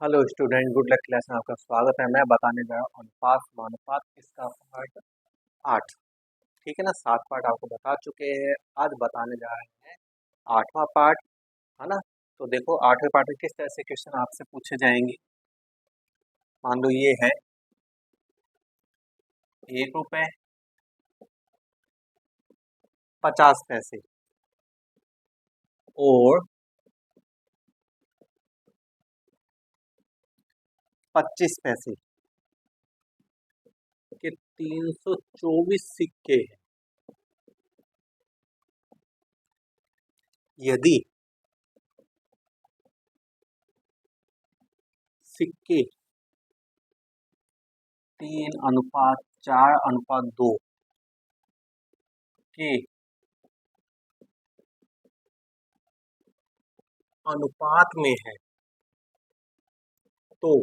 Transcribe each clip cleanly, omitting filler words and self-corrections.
Hello student, good luck class में आपका स्वागत है। मैं बताने जा रहा हूँ अनुपात समानुपात इसका पार्ट 8। ठीक है ना, 7 पार्ट आपको बता चुके हैं। आज बताने जा रहे हैं 8वां पार्ट, है ना। तो देखो 8वें पार्ट में किस तरह से क्वेश्चन आपसे पूछे जाएंगे। मान लो ये है 1 रुपए 50 पैसे और 25 पैसे के 324 सिक्के हैं। यदि सिक्के 3:4:2 के अनुपात में है तो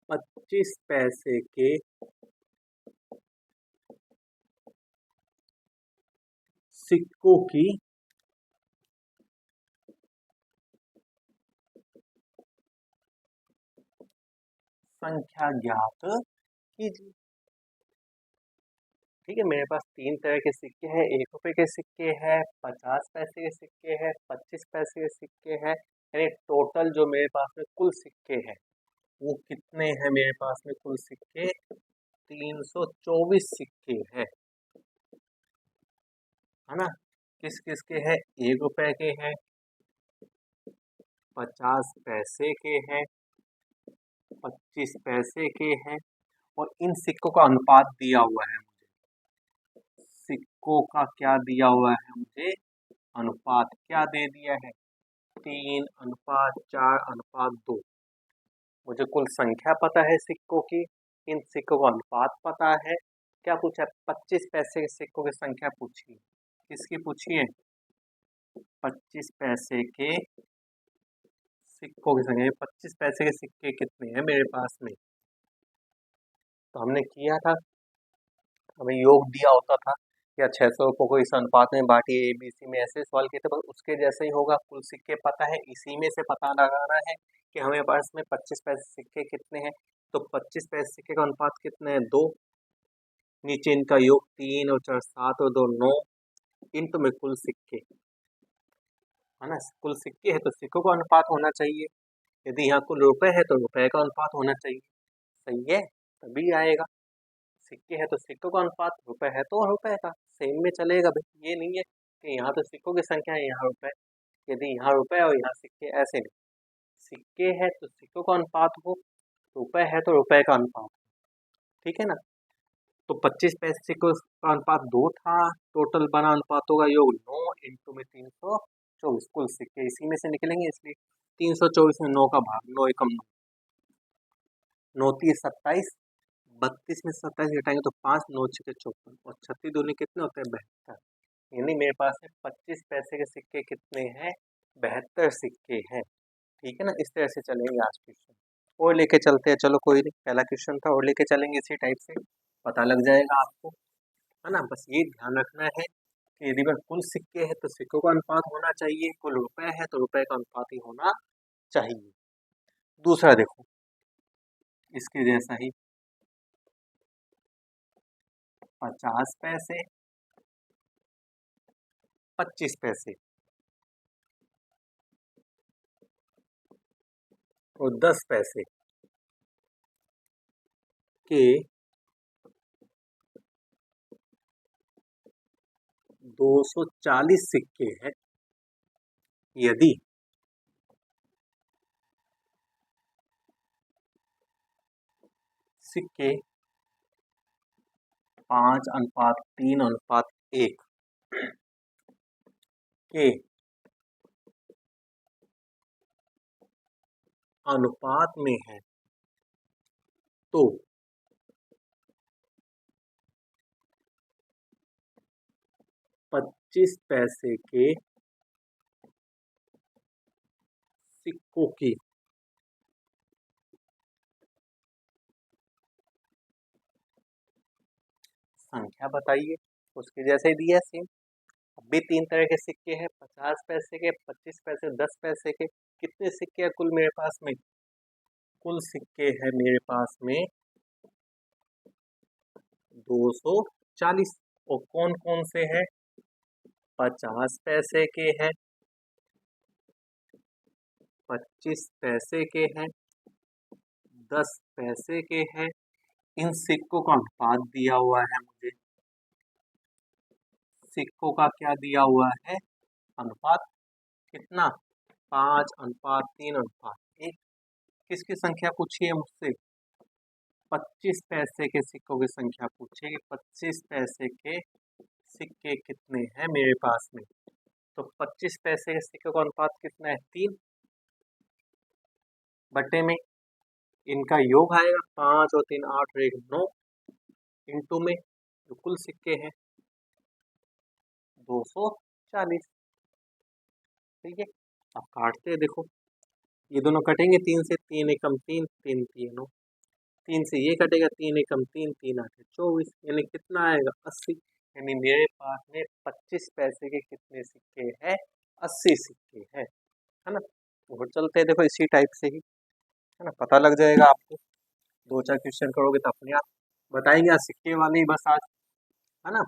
25 पैसे के सिक्कों की संख्या ज्ञात कीजिए। ठीक है, मेरे पास 3 तरह के सिक्के हैं। 1 रुपए के सिक्के हैं, 50 पैसे के सिक्के हैं, 25 पैसे के सिक्के हैं। यानी टोटल जो मेरे पास में कुल सिक्के हैं वो कितने हैं? मेरे पास में कुल सिक्के 324 सिक्के हैं, है ना। किस किस के हैं? 1 रुपए के हैं, 50 पैसे के हैं, 25 पैसे के हैं। और इन सिक्कों का अनुपात दिया हुआ है मुझे। सिक्कों का क्या दिया हुआ है मुझे? अनुपात क्या दे दिया है? 3:4:2। मुझे कुल संख्या पता है सिक्कों की, इन सिक्कों का अनुपात पता है। क्या पूछा है? 25 पैसे के सिक्कों की संख्या पूछी है। किसकी पूछी है? 25 पैसे के सिक्कों की संख्या। 25 पैसे के सिक्के कितने हैं मेरे पास में? तो हमने किया था, हमें योग दिया होता था या 600 रुपये को इस अनुपात में बांटिए ABC में, ऐसे सवाल किए थे। बस उसके जैसे ही होगा। कुल सिक्के पता है, इसी में से पता लगाना है कि हमें पास में 25 पैसे सिक्के कितने हैं। तो 25 पैसे सिक्के का अनुपात कितने हैं? 2। नीचे इनका योग 3 और 4 7 और 2 9। इंटू में कुल सिक्के, है ना। कुल सिक्के है तो सिक्कों का अनुपात होना चाहिए। यदि यहाँ कुल रुपए है तो रुपए का अनुपात होना चाहिए। सही है, तभी आएगा। सिक्के है तो सिक्कों का अनुपात, रुपए है तो रुपए का, सेम में चलेगा भाई। ये नहीं है कि यहाँ तो सिक्कों की संख्या है, यहाँ रुपए। यदि यहाँ रुपए और यहाँ सिक्के, ऐसे नहीं। सिक्के है तो सिक्कों का अनुपात हो, रुपए है तो रुपए का अनुपात हो। ठीक है ना। तो 25 पैसे का अनुपात 2 था। टोटल बना अनुपातों का योग 9 इंटू में 324। कुल सिक्के इसी में से निकलेंगे, इसलिए 324 में 9 का भाग, 9 एकम 9, 9 30 27। 32 में 27 घटाएंगे तो 5, 9 6 54 और 36 दूनी कितने होते हैं? 72। यानी मेरे पास में 25 पैसे के सिक्के कितने हैं? 72 सिक्के हैं। ठीक है ना। इस तरह से चलेंगे आज क्वेश्चन। और लेके चलते हैं, चलो कोई नहीं, पहला क्वेश्चन था, और लेके चलेंगे इसी टाइप से, पता लग जाएगा आपको, है ना। बस ये ध्यान रखना है कि यदि कुल सिक्के हैं तो सिक्कों का अनुपात होना चाहिए, कुल रुपए है तो रुपए का अनुपात ही होना चाहिए। दूसरा देखो, इसके जैसा ही 50 पैसे, 25 पैसे और 10 पैसे के 240 सिक्के हैं। यदि सिक्के 5:3:1 के अनुपात में है तो 25 पैसे के सिक्कों की संख्या बताइए। उसके जैसे ही दिया सेम, अब भी तीन तरह के सिक्के हैं, 50 पैसे के, 25 पैसे, 10 पैसे के। कितने सिक्के हैं कुल मेरे पास में? कुल सिक्के हैं मेरे पास में 240। और कौन कौन से हैं? 50 पैसे के हैं, 25 पैसे के हैं, 10 पैसे के हैं। इन सिक्कों का अनुपात दिया हुआ है मुझे। सिक्कों का क्या दिया हुआ है? अनुपात। कितना? 5:3:1। किसकी संख्या पूछी है मुझसे? 25 पैसे के सिक्कों की संख्या पूछेगी। 25 पैसे के सिक्के कितने हैं मेरे पास में? तो 25 पैसे के सिक्के का अनुपात कितना है? 3 बटे में इनका योग आएगा 5 और 3 8 और 1 9 इंटू में जो कुल सिक्के हैं 240। ठीक है, अब काटते हैं। देखो ये दोनों कटेंगे 3 से, 3 एकम 3, 3 3 3 से ये कटेगा, 3 एकम 3, 3 8 24, यानी कितना आएगा? 80। यानी मेरे पास में 25 पैसे के कितने सिक्के हैं? 80 सिक्के हैं, है ना। और चलते हैं, देखो इसी टाइप से ही, है ना, पता लग जाएगा आपको। 2-4 क्वेश्चन करोगे तो अपने आप बताएंगे। आज सिक्के वाले ही बस आज, है ना,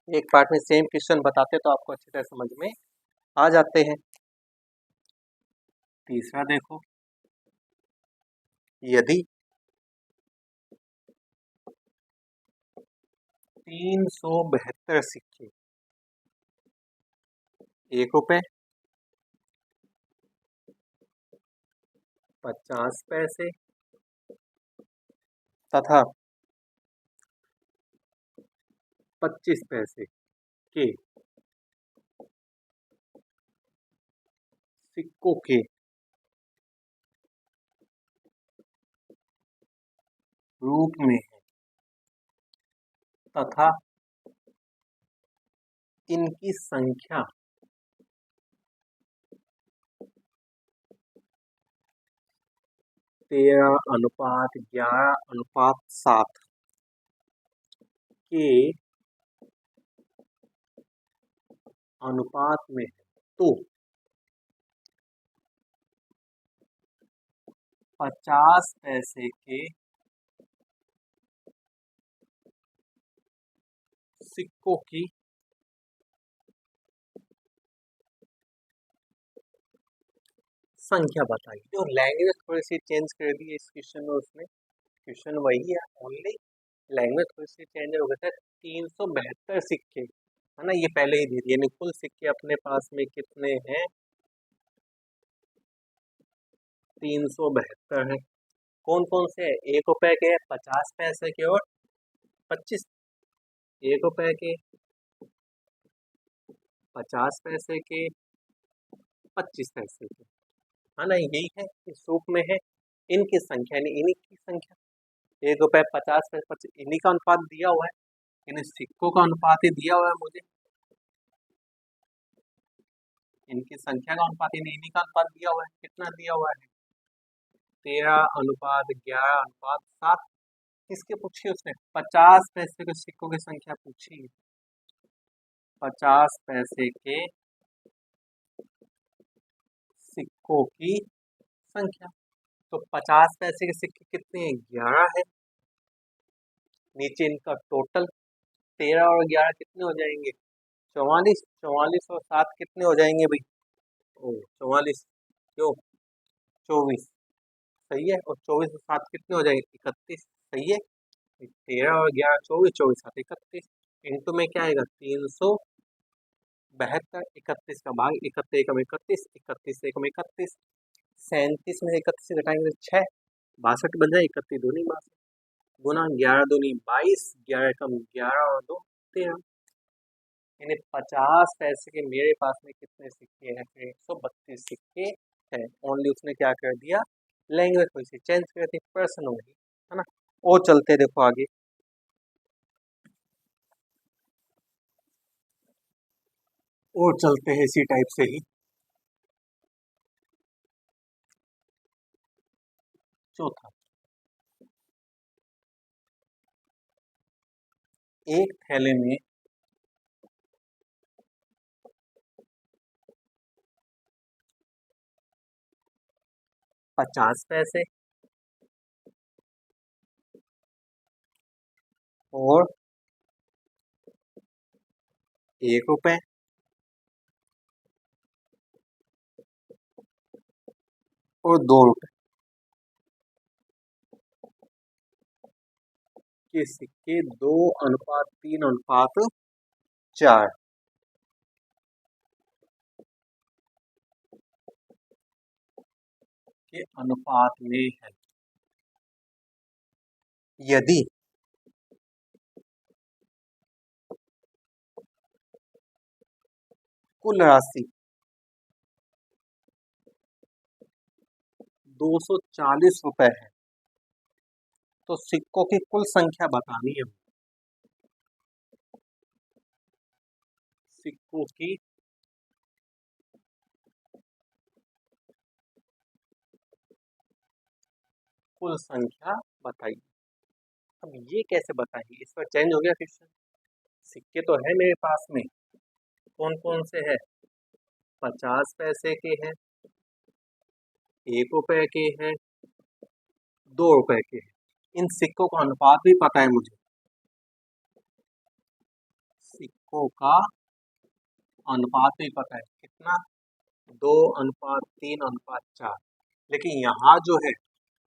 एक पार्ट में सेम क्वेश्चन बताते तो आपको अच्छी तरह समझ में आ जाते हैं। तीसरा देखो, यदि 372 सिक्के 1 रुपए, 50 पैसे तथा 25 पैसे के सिक्कों के रूप में है तथा इनकी संख्या 13:11:7 के अनुपात में है, तो 50 पैसे के सिक्कों की संख्या बताइए। जो लैंग्वेज थोड़ी सी चेंज कर दी है इस क्वेश्चन में, उसमें क्वेश्चन वही है, ओनली लैंग्वेज थोड़ी सी चेंज हो गया था। 372 सिक्के, है ना, ये पहले ही दे दिए। यानी कुल सिक्के अपने पास में कितने हैं? 372 है। कौन कौन से है? 1 रुपए के, 50 पैसे के और 25। 1 रुपए के, 50 पैसे के, 25 पैसे के, है ना, यही है, इस रूप में है। इनकी संख्या यानी इन्हीं की संख्या 1 रुपए, 50 पैसे, 25, इन्हीं का अनुपात दिया हुआ है। यानी सिक्कों का अनुपात ही दिया हुआ है मुझे। इनकी संख्या का अनुपात यानी इन्हीं का अनुपात दिया हुआ है। कितना दिया हुआ है? 13:11:7। किसके पूछी उसने? 50 पैसे के सिक्कों की संख्या पूछी। 50 पैसे के सिक्कों की संख्या। तो 50 पैसे के सिक्के कितने हैं? 11 है। नीचे इनका टोटल 13 और 11 कितने हो जाएंगे? 44। 44 और 7 कितने हो जाएंगे भाई? ओ 44, क्यों? 24, सही है। और 24 और 7 कितने हो जाएंगे? 31, सही है। 13 और 11 24, 24 7 31, इंटू में क्या आएगा? 372। 31 का भाग 31 एकम 31, 31 एकम 31, 37 में 31 घटाएंगे तो 6, 62 बन जाए। 31 दूनी 62 गुना 11 दूनी 22, 11 एकम 11 और 2 13। यानी 50 पैसे के मेरे पास में कितने सिक्के हैं? 132 सिक्के हैं। ओनली उसने क्या कर दिया? लैंग्वेज थोड़ी सी चेंज कर दी, पर्सन वही, है ना। और चलते देखो आगे, और चलते हैं इसी टाइप से ही। चौथा, एक थैले में 50 पैसे और 1 रुपए और 2 रुपए के सिक्के 2:3:4 के अनुपात में है। यदि कुल राशि 240 रुपए है तो सिक्कों की कुल संख्या बतानी है। सिक्कों की कुल संख्या बताइए। अब ये कैसे बताइए, इस पर चेंज हो गया क्वेश्चन। सिक्के तो है मेरे पास में, कौन कौन से है? 50 पैसे के हैं, 1 रुपए के हैं, 2 रुपए के हैं। इन सिक्कों का अनुपात भी पता है मुझे। सिक्कों का अनुपात भी पता है कितना, 2:3:4। लेकिन यहाँ जो है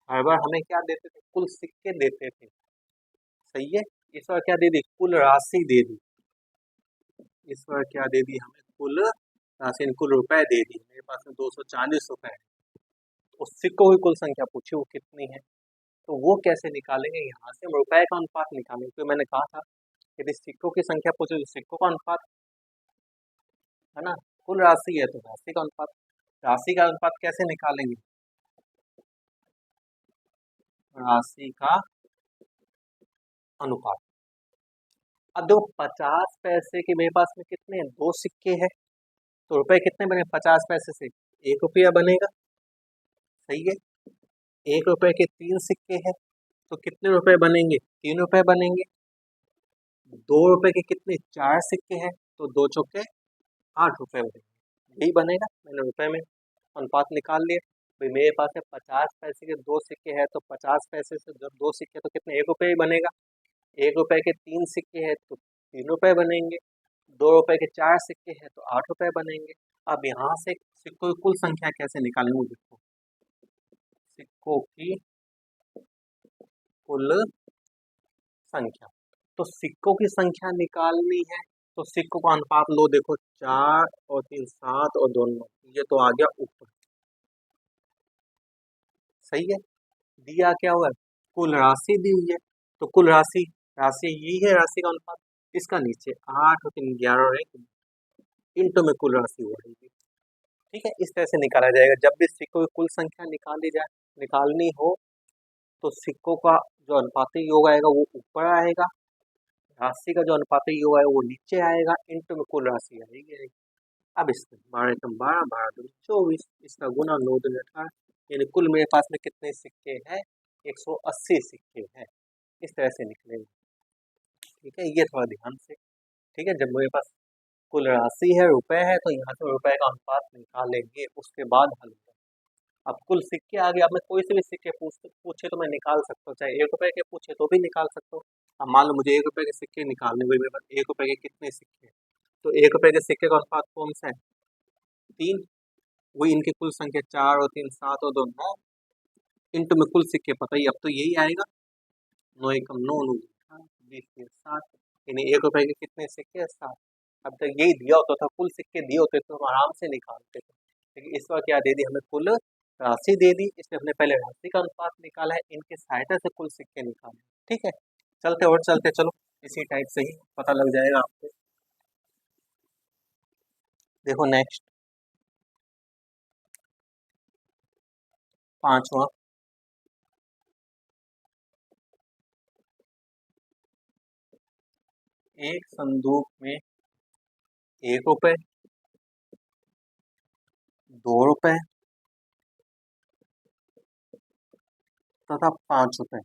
हर बार हमें क्या देते थे? कुल सिक्के देते थे, सही है। इस बार क्या दे दी? कुल राशि दे दी। इस बार क्या दे दी हमें? कुल राशि, कुल रुपए दे दी। मेरे पास में 240 रुपए है। उस सिक्कों की कुल संख्या पूछी वो कितनी है, तो वो कैसे निकालेंगे? यहाँ से हम रुपए का अनुपात निकालेंगे। तो मैंने कहा था यदि सिक्कों की संख्या पूछे तो सिक्कों का अनुपात, है ना। कुल राशि है तो राशि का अनुपात। राशि का अनुपात कैसे निकालेंगे? राशि का अनुपात। अब देखो 50 पैसे के मेरे पास में कितने हैं? 2 सिक्के हैं, तो रुपए कितने बने 50 पैसे से? 1 रुपया बनेगा, सही है। 1 रुपए के 3 सिक्के हैं तो कितने रुपए बनेंगे? 3 रुपए बनेंगे। 2 रुपए के कितने? 4 सिक्के हैं तो 2 चौके 8 रुपए बनेंगे। यही बनेगा। मैंने रुपए में अनुपात निकाल लिया। भाई मेरे पास है 50 पैसे के 2 सिक्के हैं तो 50 पैसे से जब 2 सिक्के तो कितने? 1 रुपये ही बनेगा। 1 रुपए के 3 सिक्के हैं तो 3 रुपए बनेंगे। 2 रुपए के 4 सिक्के हैं तो 8 रुपए बनेंगे। अब यहाँ से सिक्कों की कुल संख्या कैसे निकालेंगे? देखो, सिक्कों की कुल संख्या, तो सिक्कों की संख्या निकालनी है तो सिक्कों का अनुपात लो। देखो 4 और 3 7 और 2 9, ये तो आ गया ऊपर, सही है। दिया क्या हुआ है? कुल राशि दी हुई है, तो कुल राशि, राशि यही है राशि का अनुपात। इसका नीचे 8 और 3 11 और 1 इंटू में कुल राशि हो रही है। ठीक है, इस तरह से निकाला जाएगा। जब भी सिक्कों की कुल संख्या निकालनी हो तो सिक्कों का जो अनुपाती योग आएगा वो ऊपर आएगा, राशि का जो अनुपाती योग आएगा वो नीचे आएगा, इंटू में कुल राशि आएगी। अब इसमें 12 एकम 12, 12 दूनी 24, इसका गुना 9 दूनी 18, यानी कुल मेरे पास में कितने सिक्के हैं? 180 सिक्के हैं। इस तरह से निकलेंगे। ठीक है, ये थोड़ा ध्यान से। ठीक है, जब मेरे पास कुल राशि है, रुपए है, तो यहाँ से रुपए का अनुपात निकालेंगे, उसके बाद हल होगा। अब कुल सिक्के आ गए। अब मैं कोई से भी सिक्के पूछे तो मैं निकाल सकता हूँ, चाहे 1 रुपए के पूछे तो भी निकाल सकता हूँ। अब मान लो मुझे 1 रुपए के सिक्के निकालने हुए, मेरे पास 1 रुपए के कितने सिक्के हैं, तो 1 रुपए के सिक्के का अनुपात कौन सा है? 3। वही इनकी कुल संख्या 4 और 3 7 और 2 9, इंटू में कुल सिक्के पता ही, अब तो यही आएगा। 9 एकम 9, 9 20 7, यानी 1 रुपए के कितने सिक्के हैं? 7। अब तक यही दिया होता था, कुल सिक्के दिए होते तो हम आराम से निकालते थे। लेकिन इस बार क्या दे दी हमें? कुल राशि दे दी, इसलिए हमने पहले राशि का अनुपात निकाला है, इनके सहायता से कुल सिक्के निकाले। ठीक है, चलते और चलते, चलो इसी टाइप से ही पता लग जाएगा आपको। देखो नेक्स्ट 5वां, एक संदूक में 1 रुपए, 2 रुपए तथा 5 रुपए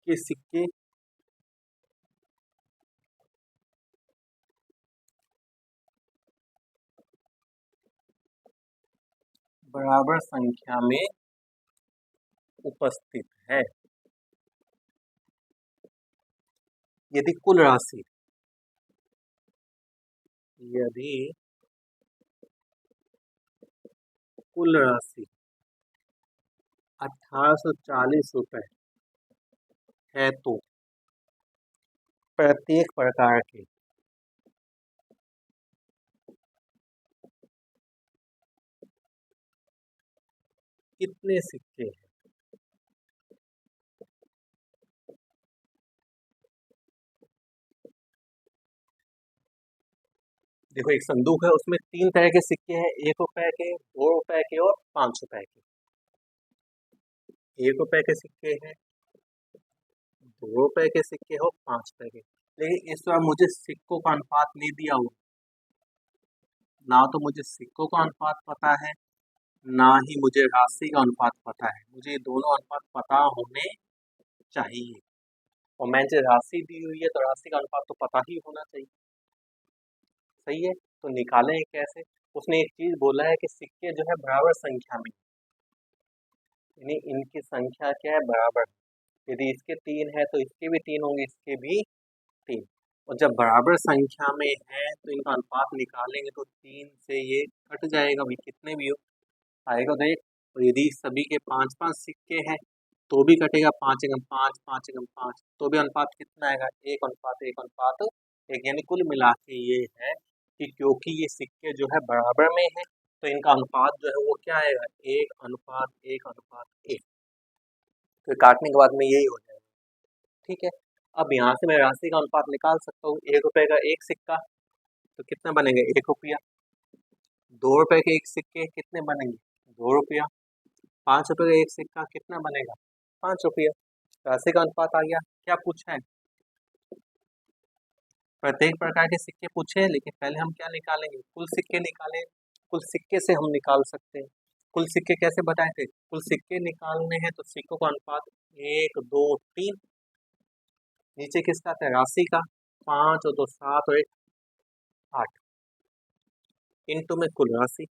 के सिक्के बराबर संख्या में उपस्थित है। यदि कुल राशि यदि कुल राशि 1840 रुपए है तो प्रत्येक प्रकार के कितने सिक्के हैं? देखो, एक संदूक है, उसमें 3 तरह के सिक्के हैं, 1 रुपए के, 2 रुपए के और 5 रुपए के। 1 रुपए के सिक्के हैं, 2 रुपए के सिक्के हो, 5 रुपए के। लेकिन इस बार मुझे सिक्कों का अनुपात नहीं दिया हुआ, ना तो मुझे सिक्कों का अनुपात पता है, ना ही मुझे राशि का अनुपात पता है। मुझे ये दोनों अनुपात पता होने चाहिए, और मैंने जो राशि दी हुई है तो राशि का अनुपात तो पता ही होना चाहिए। सही है, तो निकालें कैसे? उसने एक चीज बोला है कि सिक्के जो है बराबर संख्या में, यानी इनकी संख्या क्या है, बराबर। यदि इसके 3 है तो इसके भी 3 होंगे, इसके भी 3। और जब बराबर संख्या में है तो इनका अनुपात निकालेंगे तो 3 से ये कट जाएगा भाई, कितने भी हो आएगा तो एक। और यदि सभी के 5-5 सिक्के हैं तो भी कटेगा, 5 एकम 5, 5 एकम 5, तो भी अनुपात कितना आएगा, 1:1:1। यानी कुल मिला के ये है कि क्योंकि ये सिक्के जो है बराबर में है तो इनका अनुपात जो है वो क्या आएगा, 1:1:1। तो काटने के बाद में यही हो जाएगा। ठीक है, अब यहाँ से मैं राशि का अनुपात निकाल सकता हूँ। 1 रुपए का एक सिक्का तो कितना बनेगा, 1 रुपया। 2 रुपए के एक सिक्के कितने बनेंगे, 2 रुपया। 5 रुपए का एक सिक्का कितना बनेगा, 5 रुपया। राशि का अनुपात आ गया। क्या पूछा है, प्रत्येक प्रकार के सिक्के पूछे हैं, लेकिन पहले हम क्या निकालेंगे, कुल सिक्के निकालें। कुल सिक्के से हम निकाल सकते हैं। कुल सिक्के कैसे बताए थे, कुल सिक्के निकालने हैं तो सिक्कों का अनुपात 1, 2, 3। नीचे किसका था, राशि का, 5 और 2 7 और 1 8, इंटू में कुल राशि।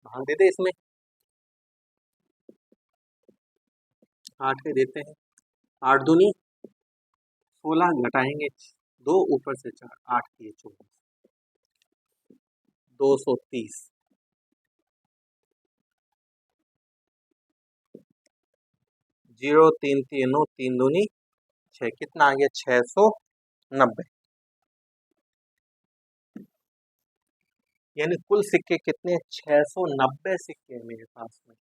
भाग दे दे इसमें, 8 के देते हैं, 8 दूनी 16, घटाएंगे 2, ऊपर से 4, 8 किए 24, 230। 0 3 3 3 दूनी 6, कितना आ गया, 690। यानी कुल सिक्के कितने, 690 सिक्के हैं मेरे पास में,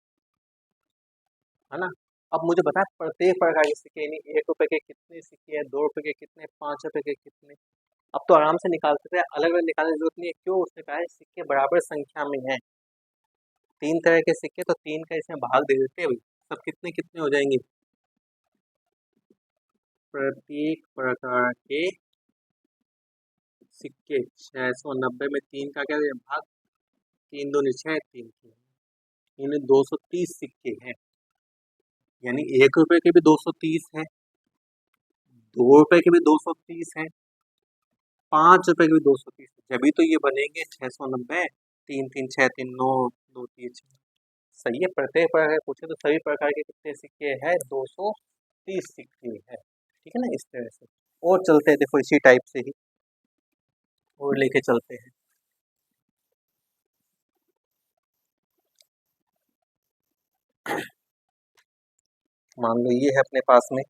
है ना। अब मुझे बता प्रत्येक प्रकार के सिक्के, यानी 1 रुपए के कितने सिक्के हैं, 2 रुपए के कितने, 5 रुपए के कितने। अब तो आराम से निकाल सकते हैं, अलग अलग निकालने की जरूरत नहीं है। क्यों, उसने कहा है सिक्के बराबर संख्या में है। 3 तरह के सिक्के तो 3 का इसमें भाग दे देते हैं भाई, सब कितने कितने हो जाएंगे। प्रत्येक प्रकार के सिक्के 690 में 3 का क्या भाग, 3 दूनी 6, 3 इनमें 230 सिक्के हैं। यानी 1 रुपए के भी 230 है, 2 रुपए के भी 230 है, 5 रुपए के भी 230 है। जब भी तो ये बनेंगे 690, 3 3 6 3 9 2 3 6। सही है, प्रत्येक प्रकार पूछे तो सभी प्रकार के कितने सिक्के हैं, 230 सिक्के है। ठीक है ना, इस तरह से। और चलते हैं, देखो इसी टाइप से ही और लेके चलते हैं। मान लो ये है अपने पास में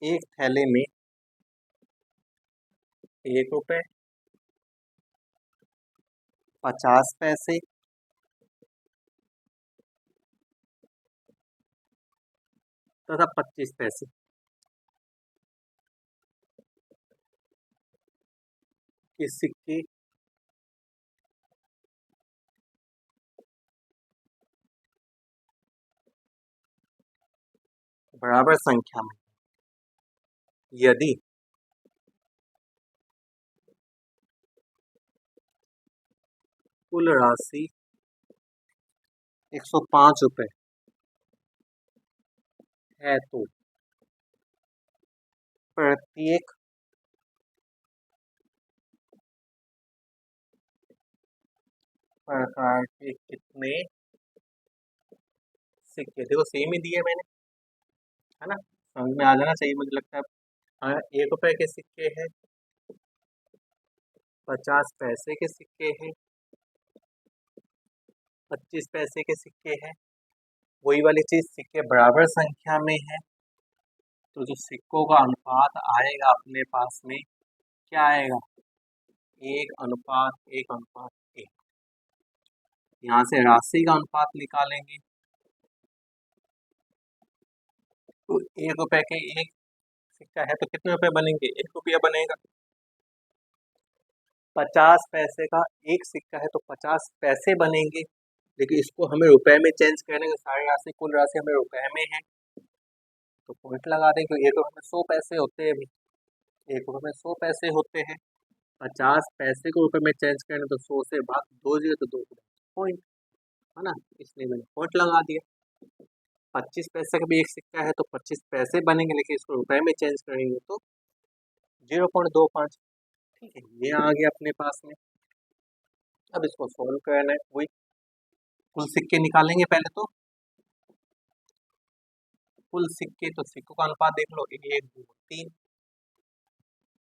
एक थैले में 1 रुपए, 50 पैसे, तथा 25 पैसे के सिक्के बराबर संख्या में, यदि कुल राशि 105 रुपए है तो प्रत्येक प्रकार के कितने सिक्के, देखो सेम ही दिए मैंने, है ना, समझ में आ जाना चाहिए मुझे लगता है। 1 रुपए के सिक्के हैं, 50 पैसे के सिक्के हैं, 25 पैसे के सिक्के हैं। वही वाली चीज, सिक्के बराबर संख्या में है, तो जो सिक्कों का अनुपात आएगा अपने पास में क्या आएगा, 1:1:1। यहाँ से राशि का अनुपात निकालेंगे, तो 1 रुपए के एक सिक्का है तो कितने रुपए बनेंगे, 1 रुपया बनेगा। 50 पैसे का एक सिक्का है तो 50 पैसे बनेंगे, लेकिन इसको हमें रुपए में चेंज करने का, सारी राशि कुल राशि हमें रुपए में है, तो पॉइंट लगा दें, क्योंकि 1 रुपए में 100 पैसे होते हैं। अभी 1 रुपए में 100 पैसे होते हैं, 50 पैसे को रुपए में चेंज करने तो 100 से भाग 2 जीरो तो 2 पॉइंट, है ना, इसलिए मैंने पॉइंट लगा दिया। 25 पैसे का भी एक सिक्का है तो 25 पैसे बनेंगे, लेकिन इसको रुपए में चेंज करेंगे तो 0.25। ठीक है, ये आ गया अपने पास में। अब इसको सोल्व करना है, वही कुल सिक्के निकालेंगे पहले तो। कुल सिक्के, तो सिक्कों का अनुपात देख लो, 1 2 3।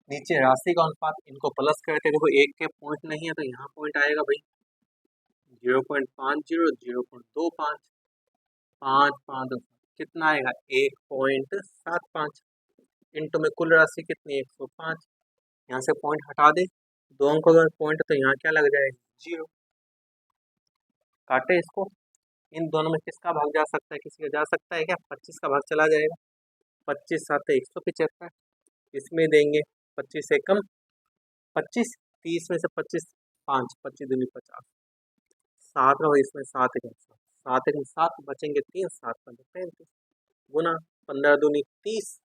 नीचे राशि का अनुपात, इनको प्लस करके देखो, एक के पॉइंट नहीं है तो यहाँ पॉइंट आएगा भाई, 0.50 0.25, 5 5 कितना आएगा, 1.75। इंटू में कुल राशि कितनी, 105। यहाँ से पॉइंट हटा दे, 2 अंक अगर पॉइंट तो यहाँ क्या लग जाएगा, 0। काटे इसको, इन दोनों में किसका भाग जा सकता है, किसी का जा सकता है क्या, 25 का भाग चला जाएगा। 25 7 175, इसमें देंगे 25 से कम 25, 30 में से 25 5, 25 दूनी 50, 7 रहो, इसमें 7 1 7 1 7 बचेंगे 3, 7 15 35 गुना 15 दूनी 30,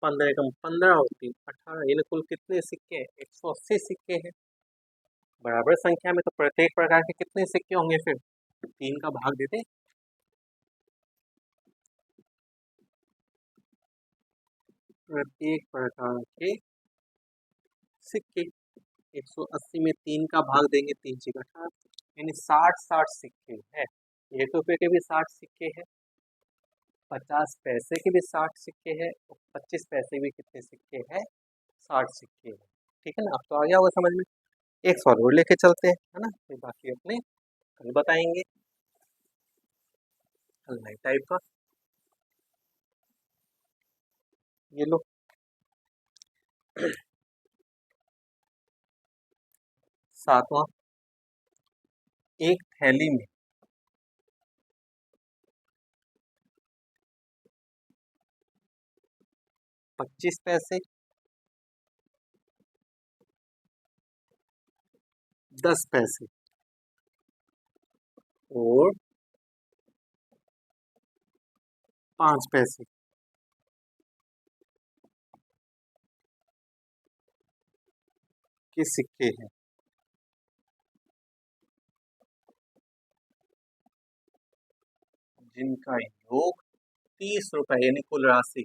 15 एकम 15 और 3 18। यानी कुल कितने सिक्के हैं, 180 सिक्के हैं। बराबर संख्या में तो प्रत्येक प्रकार के कितने सिक्के होंगे, फिर 3 का भाग देते, प्रत्येक प्रकार के सिक्के 180 में 3 का भाग देंगे, 3 6 18, यानी 60 सिक्के हैं। 1 रुपए के भी 60 सिक्के हैं, 50 पैसे के भी 60 सिक्के हैं, और 25 पैसे भी कितने सिक्के हैं, 60 सिक्के हैं। ठीक है ना, अब तो आ गया होगा समझ में। एक सवाल और लेके चलते हैं, है ना, फिर बाकी अपने कल बताएंगे, कल नए टाइप का। ये लो, सातवां, एक थैली में 25 पैसे, 10 पैसे और 5 पैसे के सिक्के हैं, जिनका योग 30 रुपए, यानी कुल राशि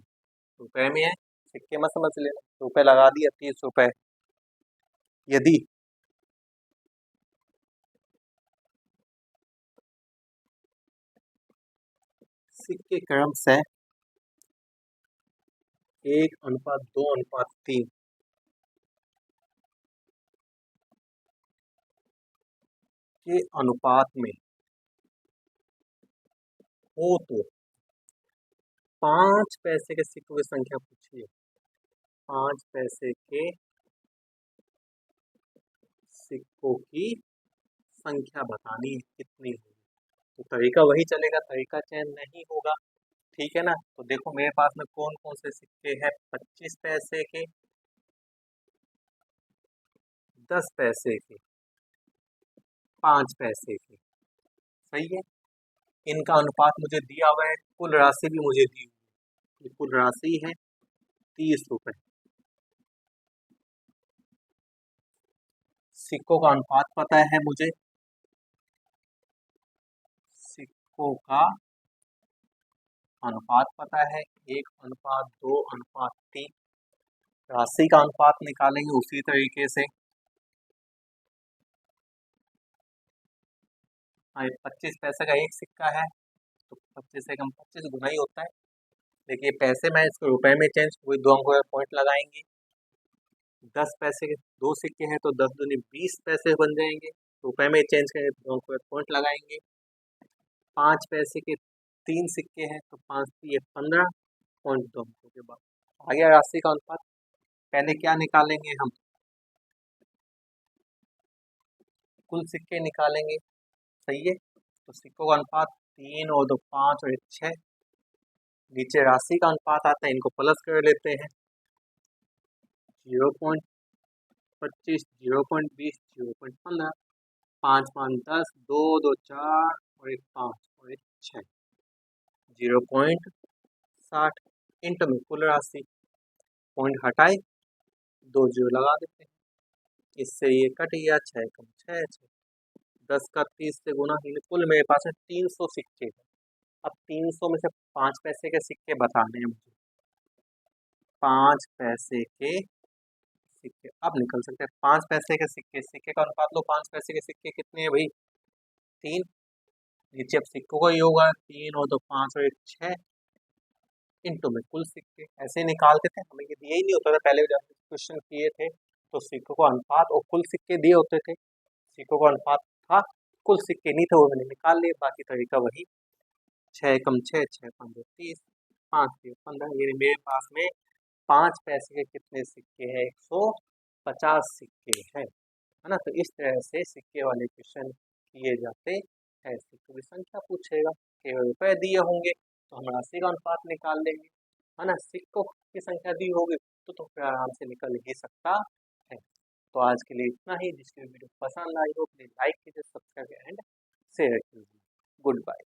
रुपए में है, सिक्के में समझ लेना, रुपए लगा दिया, 30 रुपए। यदि सिक्के क्रम से 1:2:3 के अनुपात में हो तो 5 पैसे के सिक्कों की संख्या पूछिए। 5 पैसे के सिक्कों की संख्या बतानी है कितनी होगी, तो तरीका वही चलेगा, तरीका चेंज नहीं होगा। ठीक है ना, तो देखो मेरे पास में कौन कौन से सिक्के हैं, 25 पैसे के, 10 पैसे के, 5 पैसे के, सही है। इनका अनुपात मुझे दिया हुआ है, कुल राशि भी मुझे दी हुई है, कुल राशि है 30 रुपए। सिक्कों का अनुपात पता है मुझे, सिक्कों का अनुपात पता है, 1:2:3। राशि का अनुपात निकालेंगे उसी तरीके से, हाँ, ये 25 पैसे का एक सिक्का है, तो 25 से कम 25 गुना ही होता है। देखिए पैसे में इसको रुपए में चेंज, वही 2 अंकों का पॉइंट लगाएंगे। 10 पैसे के 2 सिक्के हैं तो 10 दूनी 20 पैसे बन जाएंगे, रुपए में चेंज करेंगे तो 2 अंकों का पॉइंट लगाएंगे। 5 पैसे के 3 सिक्के हैं तो 5 ये 15 पॉइंट 2 अंकों के बाद आ गया राशि का अनुपात। पहले क्या निकालेंगे हम, कुल सिक्के निकालेंगे, सही है। तो सिक्कों का अनुपात 3 और 2 5 और 1 6। नीचे राशि का अनुपात आता है, इनको प्लस कर लेते हैं। 0.25 0.20 0.15, 5 5 10, 2 2 4 और 1 5 और 1 6, 0.60 इंटू में कुल राशि, पॉइंट हटाए 2 जीरो लगा देते हैं, इससे ये कट गया 6 कम 6 6, 10 का 30 से गुना, कुल मेरे पास है 300 सिक्के हैं। अब 300 में से 5 पैसे के सिक्के बताने हैं मुझे, 5 पैसे के सिक्के अब निकल सकते हैं। 5 पैसे के सिक्के, सिक्के का अनुपात लो, 5 पैसे के सिक्के कितने हैं भाई, 3। नीचे अब सिक्कों का योग है, 3 और 2 5 और 1 6 इंटू में कुल सिक्के, ऐसे निकालते थे। हमें ये दिए ही नहीं होता था पहले जब क्वेश्चन किए थे, तो सिक्कों का अनुपात और कुल सिक्के दिए होते थे, सिक्कों का अनुपात था, कुल सिक्के नहीं थे, वो मैंने निकाल लिए। बाकी तरीका वही, 6 कम 6 6 5 30, 5 15। ये मेरे पास में 5 पैसे के कितने सिक्के हैं, 150 सिक्के हैं, है ना। तो इस तरह से सिक्के वाले क्वेश्चन किए जाते हैं। सिक्कों की संख्या पूछेगा, केवल रुपए दिए होंगे तो हम राशि का अनुपात निकाल लेंगे, है ना। सिक्कों की संख्या दी होगी तो फिर आराम से निकल ही सकता है। तो आज के लिए इतना ही। जिसकी वीडियो पसंद आई हो प्लीज लाइक कीजिए, सब्सक्राइब एंड शेयर कीजिए। Good bye.